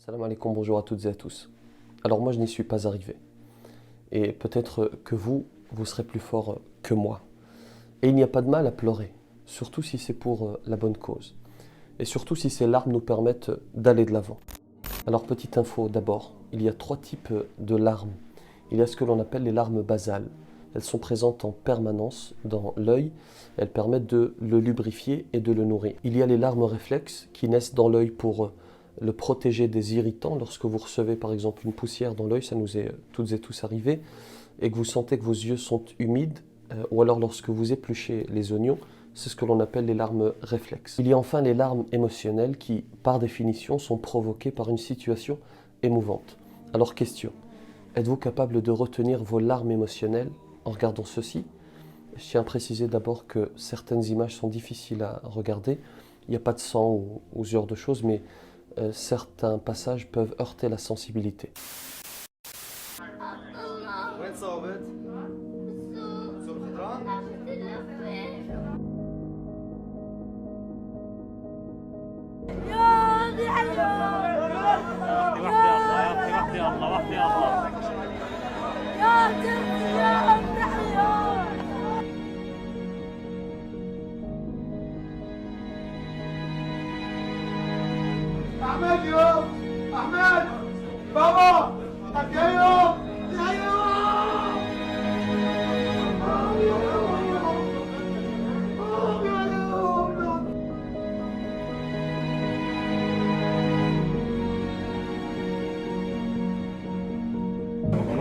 Salam alaikum, bonjour à toutes et à tous. Alors moi je n'y suis pas arrivé. Et peut-être que vous serez plus fort que moi. Et il n'y a pas de mal à pleurer, surtout si c'est pour la bonne cause. Et surtout si ces larmes nous permettent d'aller de l'avant. Alors petite info d'abord, il y a 3 types de larmes. Il y a ce que l'on appelle les larmes basales. Elles sont présentes en permanence dans l'œil. Elles permettent de le lubrifier et de le nourrir. Il y a les larmes réflexes qui naissent dans l'œil pour le protéger des irritants. Lorsque vous recevez par exemple une poussière dans l'œil, ça nous est toutes et tous arrivé, et que vous sentez que vos yeux sont humides, ou alors lorsque vous épluchez les oignons, c'est ce que l'on appelle les larmes réflexes. Il y a enfin les larmes émotionnelles qui, par définition, sont provoquées par une situation émouvante. Alors question, êtes-vous capable de retenir vos larmes émotionnelles en regardant ceci? Je tiens à préciser d'abord que certaines images sont difficiles à regarder. Il n'y a pas de sang ou ce genre de choses, mais certains passages peuvent heurter la sensibilité. أحمد يوم أحمد بابا يا يوم يا يوم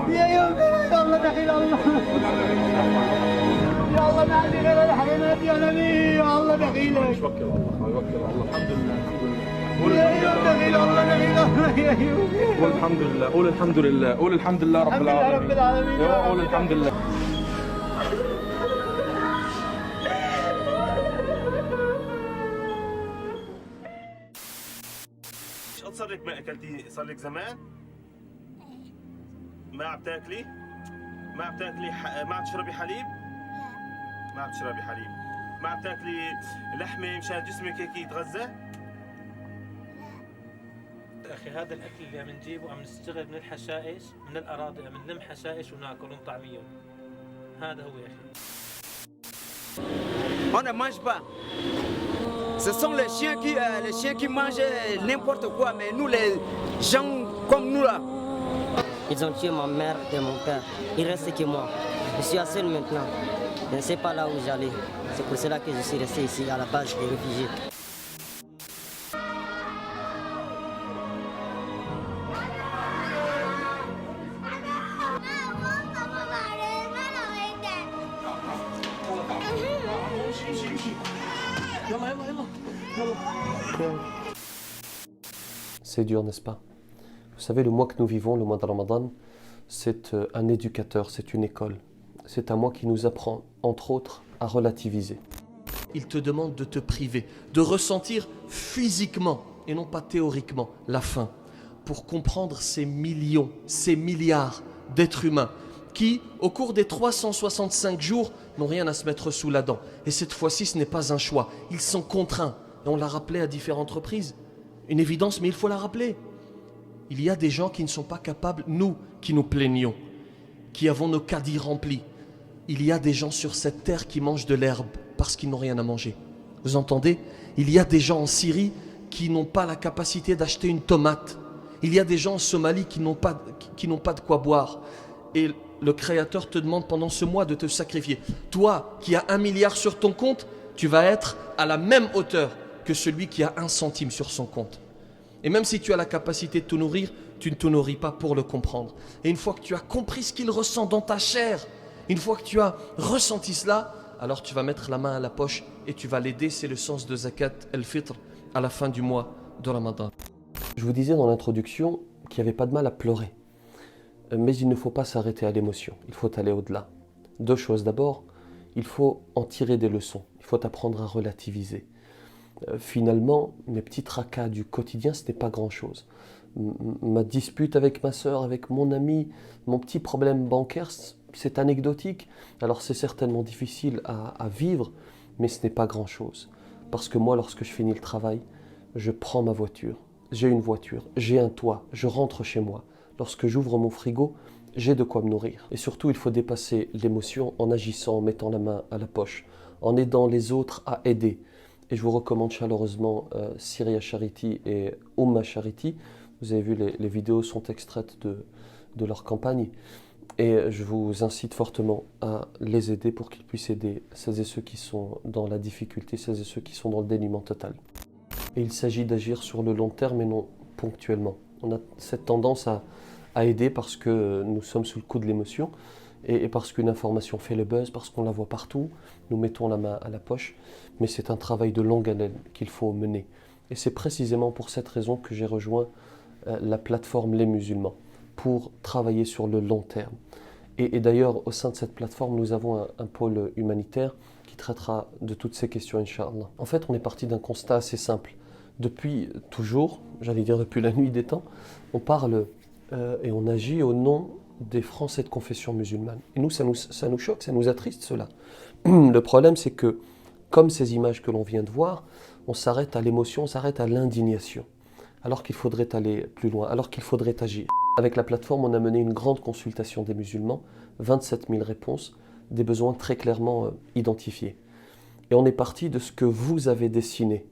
يا يوم يا الله دخيل الله يا الله ما عندي غير الحيوانات يا نبي يا الله دخيلك يوكل الله يوكل الله الحمد لله قول الحمد لله قول الحمد لله قول الحمد لله رب العالمين قول الحمد لله. ايش صار لك ما اكلتي؟ صار لك زمان؟ ما عم تاكلي؟ ما عم تاكلي ما عم تشربي حليب؟ ما عم تشربي حليب. ما عم تاكلي لحمه مشان جسمك هيك يتغذى؟ اخي هذا الاكل اللي عم نجيبه عم نستغل من الحشائش من الاراضي، عم نلم حشائش وناكل ونطعميهم. هذا هو يا اخي. On ne mange pas. Ce sont les chiens qui mangent n'importe quoi, mais nous les gens comme nous là. Ils ont tué ma mère et mon père. Il reste que moi. Je suis à seul maintenant. Je ne sais pas là où j'allais. C'est pour cela que je suis resté ici à la base des réfugiés. C'est dur, n'est-ce pas? Vous savez, le mois que nous vivons, le mois de Ramadan, c'est un éducateur, c'est une école. C'est un mois qui nous apprend, entre autres, à relativiser. Il te demande de te priver, de ressentir physiquement, et non pas théoriquement, la faim, pour comprendre ces millions, ces milliards d'êtres humains qui, au cours des 365 jours, n'ont rien à se mettre sous la dent. Et cette fois-ci, ce n'est pas un choix, ils sont contraints. Et on l'a rappelé à différentes reprises. Une évidence, mais il faut la rappeler. Il y a des gens qui ne sont pas capables, nous qui nous plaignons, qui avons nos caddies remplis. Il y a des gens sur cette terre qui mangent de l'herbe parce qu'ils n'ont rien à manger. Vous entendez? Il y a des gens en Syrie qui n'ont pas la capacité d'acheter une tomate. Il y a des gens en Somalie qui n'ont pas de quoi boire. Et le Créateur te demande pendant ce mois de te sacrifier. Toi qui as 1 milliard sur ton compte, tu vas être à la même hauteur que celui qui a 1 centime sur son compte. Et même si tu as la capacité de te nourrir, tu ne te nourris pas pour le comprendre. Et une fois que tu as compris ce qu'il ressent dans ta chair, une fois que tu as ressenti cela, alors tu vas mettre la main à la poche et tu vas l'aider. C'est le sens de Zakat el-Fitr à la fin du mois de Ramadan. Je vous disais dans l'introduction qu'il n'y avait pas de mal à pleurer. Mais il ne faut pas s'arrêter à l'émotion, il faut aller au-delà. 2 choses. D'abord, il faut en tirer des leçons, il faut apprendre à relativiser. Finalement, mes petits tracas du quotidien, ce n'est pas grand-chose. Ma dispute avec ma sœur, avec mon ami, mon petit problème bancaire, c'est anecdotique. Alors c'est certainement difficile à vivre, mais ce n'est pas grand-chose. Parce que moi, lorsque je finis le travail, je prends ma voiture, j'ai une voiture, j'ai un toit, je rentre chez moi. Lorsque j'ouvre mon frigo, j'ai de quoi me nourrir. Et surtout, il faut dépasser l'émotion en agissant, en mettant la main à la poche, en aidant les autres à aider. Et je vous recommande chaleureusement Syria Charity et Oumma Charity. Vous avez vu, les vidéos sont extraites de leur campagne. Et je vous incite fortement à les aider pour qu'ils puissent aider celles et ceux qui sont dans la difficulté, celles et ceux qui sont dans le dénuement total. Et il s'agit d'agir sur le long terme et non ponctuellement. On a cette tendance à aider parce que nous sommes sous le coup de l'émotion et parce qu'une information fait le buzz, parce qu'on la voit partout, nous mettons la main à la poche, mais c'est un travail de longue haleine qu'il faut mener. Et c'est précisément pour cette raison que j'ai rejoint la plateforme Les Musulmans, pour travailler sur le long terme. Et d'ailleurs, au sein de cette plateforme, nous avons un pôle humanitaire qui traitera de toutes ces questions, Inch'Allah. En fait, on est parti d'un constat assez simple. Depuis toujours, j'allais dire depuis la nuit des temps, on parle et on agit au nom des Français de confession musulmane. Et nous, ça nous choque, ça nous attriste cela. Le problème, c'est que, comme ces images que l'on vient de voir, on s'arrête à l'émotion, on s'arrête à l'indignation, alors qu'il faudrait aller plus loin, alors qu'il faudrait agir. Avec la plateforme, on a mené une grande consultation des musulmans, 27 000 réponses, des besoins très clairement identifiés. Et on est parti de ce que vous avez dessiné,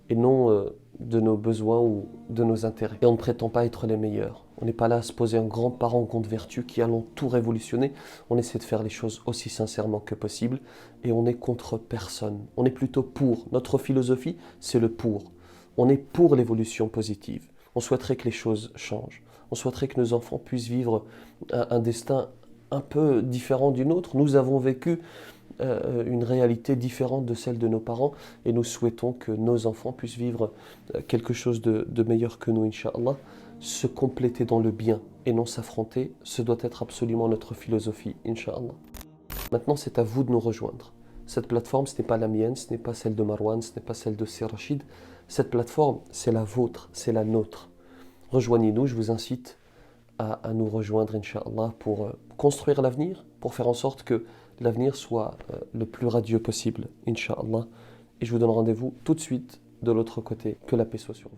et non de nos besoins ou de nos intérêts. Et on ne prétend pas être les meilleurs. On n'est pas là à se poser un grand parangon de vertu qui allons tout révolutionner. On essaie de faire les choses aussi sincèrement que possible, et on est contre personne. On est plutôt pour. Notre philosophie, c'est le pour. On est pour l'évolution positive. On souhaiterait que les choses changent. On souhaiterait que nos enfants puissent vivre un destin un peu différent du nôtre. Nous avons vécu une réalité différente de celle de nos parents et nous souhaitons que nos enfants puissent vivre quelque chose de meilleur que nous, Inch'Allah. Se compléter dans le bien et non s'affronter, ce doit être absolument notre philosophie, Inch'Allah. Maintenant, c'est à vous de nous rejoindre. Cette plateforme, ce n'est pas la mienne, ce n'est pas celle de Marwan, ce n'est pas celle de Sir Rachid. Cette plateforme, c'est la vôtre, c'est la nôtre. Rejoignez-nous, je vous incite à nous rejoindre, Inch'Allah, pour construire l'avenir, pour faire en sorte que l'avenir soit le plus radieux possible, Inch'Allah. Et je vous donne rendez-vous tout de suite de l'autre côté. Que la paix soit sur vous.